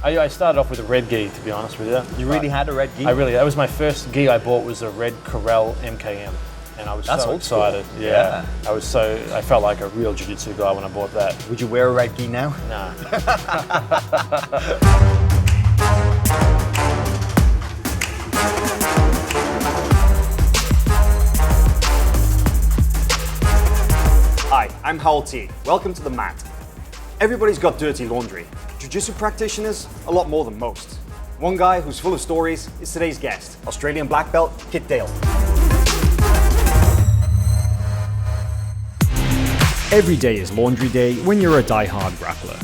I started off with a red gi, to be honest with you. You really had a red gi? That was my first gi I bought, was a red Corel MKM. And I was so excited. Yeah. I felt like a real jiu-jitsu guy when I bought that. Would you wear a red gi now? Nah. Hi, I'm Howell T. Welcome to the mat. Everybody's got dirty laundry. Jiu-jitsu practitioners, a lot more than most. One guy who's full of stories is today's guest, Australian black belt, Kit Dale. Every day is laundry day when you're a die-hard grappler.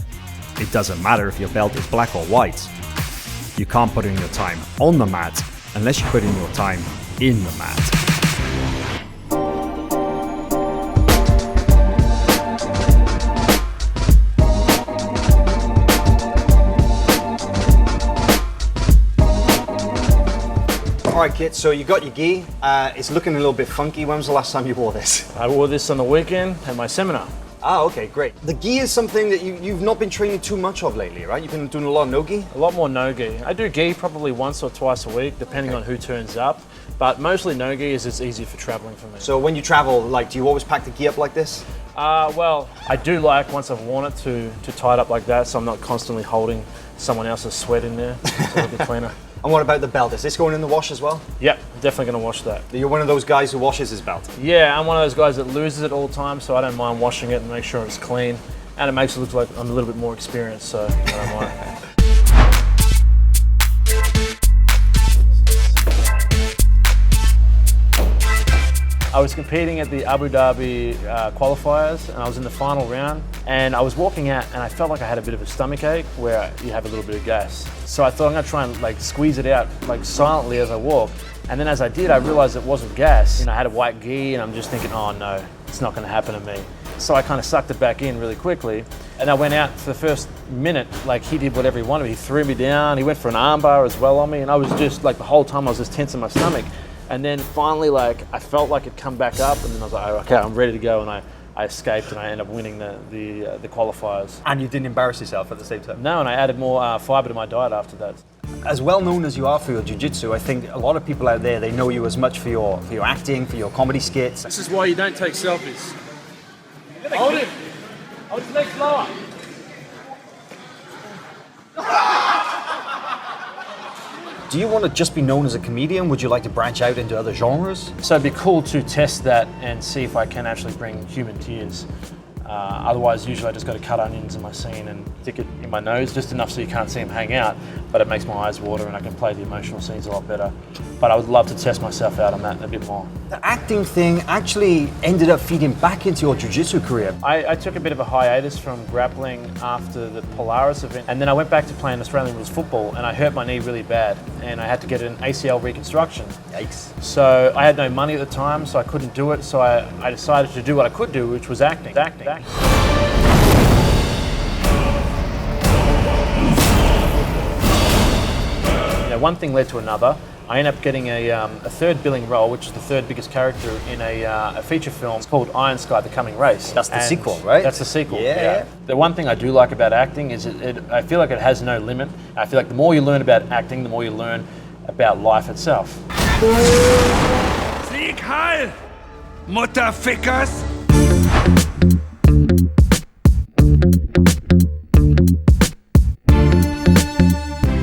It doesn't matter if your belt is black or white. You can't put in your time on the mat unless you put in your time in the mat. All right, Kit, so you got your gi. It's looking a little bit funky. When was the last time you wore this? I wore this on the weekend at my seminar. Ah, okay, great. The gi is something that you've not been training too much of lately, right? You've been doing a lot of no-gi? A lot more no-gi. I do gi probably once or twice a week, depending on who turns up. But mostly no-gi is it's easy for traveling for me. So when you travel, do you always pack the gi up like this? Well, I do like, once I've worn it, to tie it up like that, so I'm not constantly holding someone else's sweat in there. It's a little cleaner. And what about the belt? Is this going in the wash as well? Yep, definitely going to wash that. You're one of those guys who washes his belt? Yeah, I'm one of those guys that loses it all the time, so I don't mind washing it and make sure it's clean. And it makes it look like I'm a little bit more experienced, so I don't mind. I was competing at the Abu Dhabi qualifiers, and I was in the final round, and I was walking out and I felt like I had a bit of a stomach ache where you have a little bit of gas. So I thought I'm gonna try and squeeze it out silently as I walk. And then as I did, I realized it wasn't gas. And I had a white gi and I'm just thinking, oh no, it's not gonna happen to me. So I kind of sucked it back in really quickly. And I went out for the first minute, he did whatever he wanted. He threw me down, he went for an armbar as well on me, and I was just the whole time I was just tensing my stomach. And then finally, I felt like it'd come back up, and then I was like, oh, okay, I'm ready to go, and I escaped, and I ended up winning the qualifiers. And you didn't embarrass yourself at the same time? No, and I added more fiber to my diet after that. As well known as you are for your jiu-jitsu, I think a lot of people out there, they know you as much for your acting, for your comedy skits. This is why you don't take selfies. Hold him. Hold his legs lower. Do you want to just be known as a comedian? Would you like to branch out into other genres? So it'd be cool to test that and see if I can actually bring human tears. Otherwise, usually I just got to cut onions in my scene and stick it in my nose, just enough so you can't see them hang out, but it makes my eyes water and I can play the emotional scenes a lot better. But I would love to test myself out on that a bit more. The acting thing actually ended up feeding back into your jiu-jitsu career. I took a bit of a hiatus from grappling after the Polaris event, and then I went back to playing Australian rules football, and I hurt my knee really bad, and I had to get an ACL reconstruction. Yikes. So I had no money at the time, so I couldn't do it, so I decided to do what I could do, which was acting. One thing led to another. I ended up getting a third billing role, which is the third biggest character in a feature film. It's called Iron Sky: The Coming Race. That's the sequel, right? That's the sequel, yeah. The one thing I do like about acting is I feel like it has no limit. I feel like the more you learn about acting, the more you learn about life itself. Sieg Heil, Mutterfickers!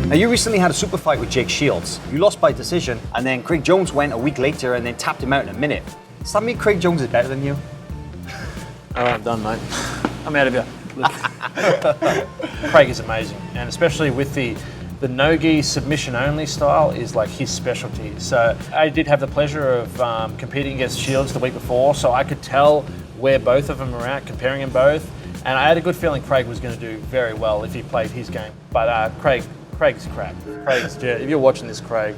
Now, you recently had a super fight with Jake Shields. You lost by decision, and then Craig Jones went a week later and then tapped him out in a minute. Does that mean Craig Jones is better than you? All right, I'm done, mate. I'm out of here. Craig is amazing, and especially with the no-gi submission-only style is his specialty. So I did have the pleasure of competing against Shields the week before, so I could tell where both of them are at, comparing them both, and I had a good feeling Craig was going to do very well if he played his game. But Craig's crap. If you're watching this, Craig,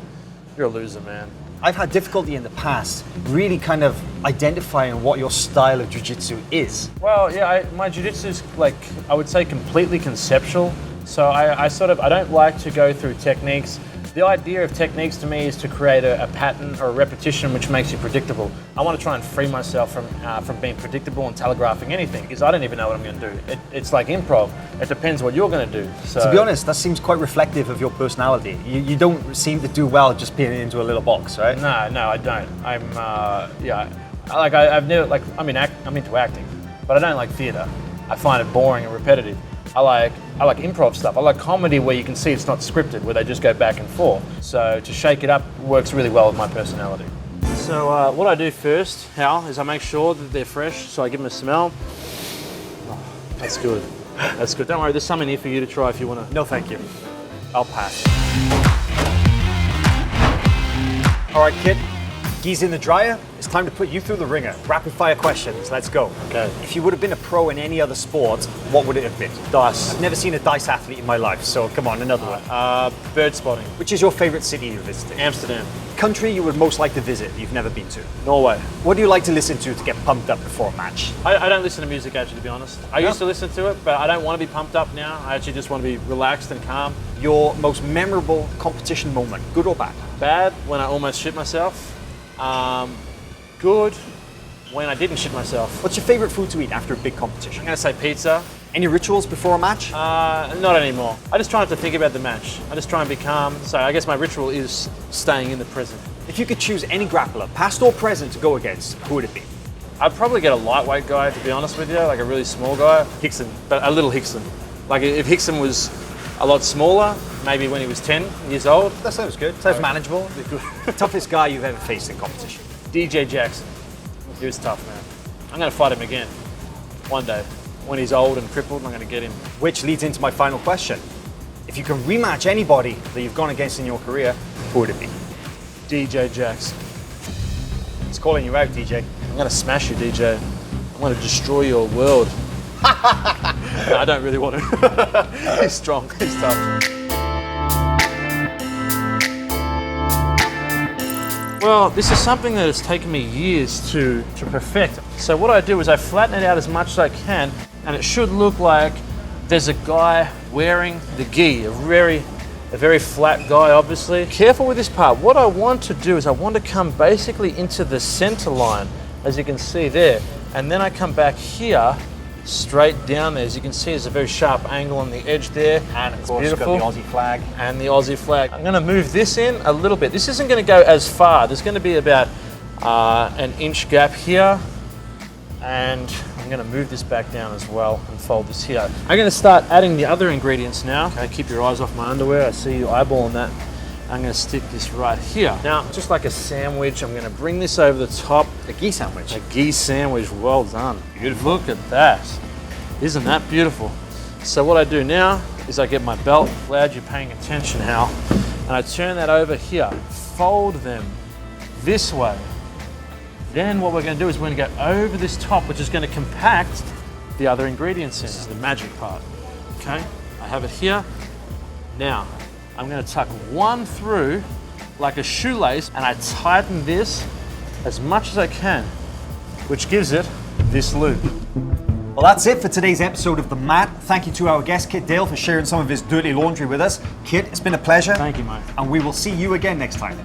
you're a loser, man. I've had difficulty in the past really kind of identifying what your style of jiu-jitsu is. Well, yeah, my jiu-jitsu is I would say completely conceptual. So I don't like to go through techniques The idea of techniques to me is to create a pattern or a repetition which makes you predictable. I want to try and free myself from being predictable and telegraphing anything, because I don't even know what I'm going to do. It's like improv. It depends what you're going to do. So, to be honest, that seems quite reflective of your personality. You don't seem to do well just being into a little box, right? No, I don't. I've never I'm into acting, but I don't like theatre. I find it boring and repetitive. I like improv stuff. I like comedy where you can see it's not scripted, where they just go back and forth. So to shake it up works really well with my personality. So what I do first, Hal, is I make sure that they're fresh. So I give them a smell. Oh, that's good. That's good. Don't worry, there's some in here for you to try if you want to. No, thank you. I'll pass. All right, Kit. Geese in the dryer. It's time to put you through the ringer. Rapid fire questions. Let's go. Okay. If you would have been a pro in any other sport, what would it have been? Dice. I've never seen a dice athlete in my life, so come on, another one. Bird spotting. Which is your favorite city you visited? Amsterdam. Country you would most like to visit you've never been to? Norway. What do you like to listen to get pumped up before a match? I don't listen to music, actually, to be honest. I used to listen to it, but I don't want to be pumped up now. I actually just want to be relaxed and calm. Your most memorable competition moment, good or bad? Bad, when I almost shit myself. Good, when I didn't shit myself. What's your favorite food to eat after a big competition? I'm going to say pizza. Any rituals before a match? Not anymore. I just try not to think about the match. I just try and be calm. So I guess my ritual is staying in the present. If you could choose any grappler, past or present, to go against, who would it be? I'd probably get a lightweight guy, to be honest with you, like a really small guy. Hickson, but a little Hickson. Like if Hickson was a lot smaller, maybe when he was 10 years old. That sounds good. Sounds manageable. Toughest guy you've ever faced in competition? DJ Jackson. He was tough, man. I'm going to fight him again one day. When he's old and crippled, I'm going to get him. Which leads into my final question. If you can rematch anybody that you've gone against in your career, who would it be? DJ Jackson. He's calling you out, DJ. I'm going to smash you, DJ. I'm going to destroy your world. No, I don't really want to. He's strong. He's tough. Well, this is something that has taken me years to perfect. So what I do is I flatten it out as much as I can, and it should look like there's a guy wearing the gi, a very flat guy, obviously. Careful with this part. What I want to do is I want to come basically into the center line, as you can see there, and then I come back here, straight down there. As you can see, there's a very sharp angle on the edge there. And of it's course, beautiful. got the Aussie flag. And the Aussie flag. I'm going to move this in a little bit. This isn't going to go as far. There's going to be about an inch gap here. And I'm going to move this back down as well and fold this here. I'm going to start adding the other ingredients now. Okay, keep your eyes off my underwear. I see you eyeballing that. I'm going to stick this right here. Now, just like a sandwich, I'm going to bring this over the top. A gi sandwich. A gi sandwich, well done. Beautiful. Look at that. Isn't that beautiful? So what I do now is I get my belt. Glad you're paying attention, Hal. And I turn that over here. Fold them this way. Then what we're going to do is we're going to go over this top, which is going to compact the other ingredients in. This is the magic part. Okay, I have it here. Now, I'm going to tuck one through like a shoelace, and I tighten this as much as I can, which gives it this loop. Well, that's it for today's episode of The Mat. Thank you to our guest, Kit Dale, for sharing some of his dirty laundry with us. Kit, it's been a pleasure. Thank you, mate. And we will see you again next time.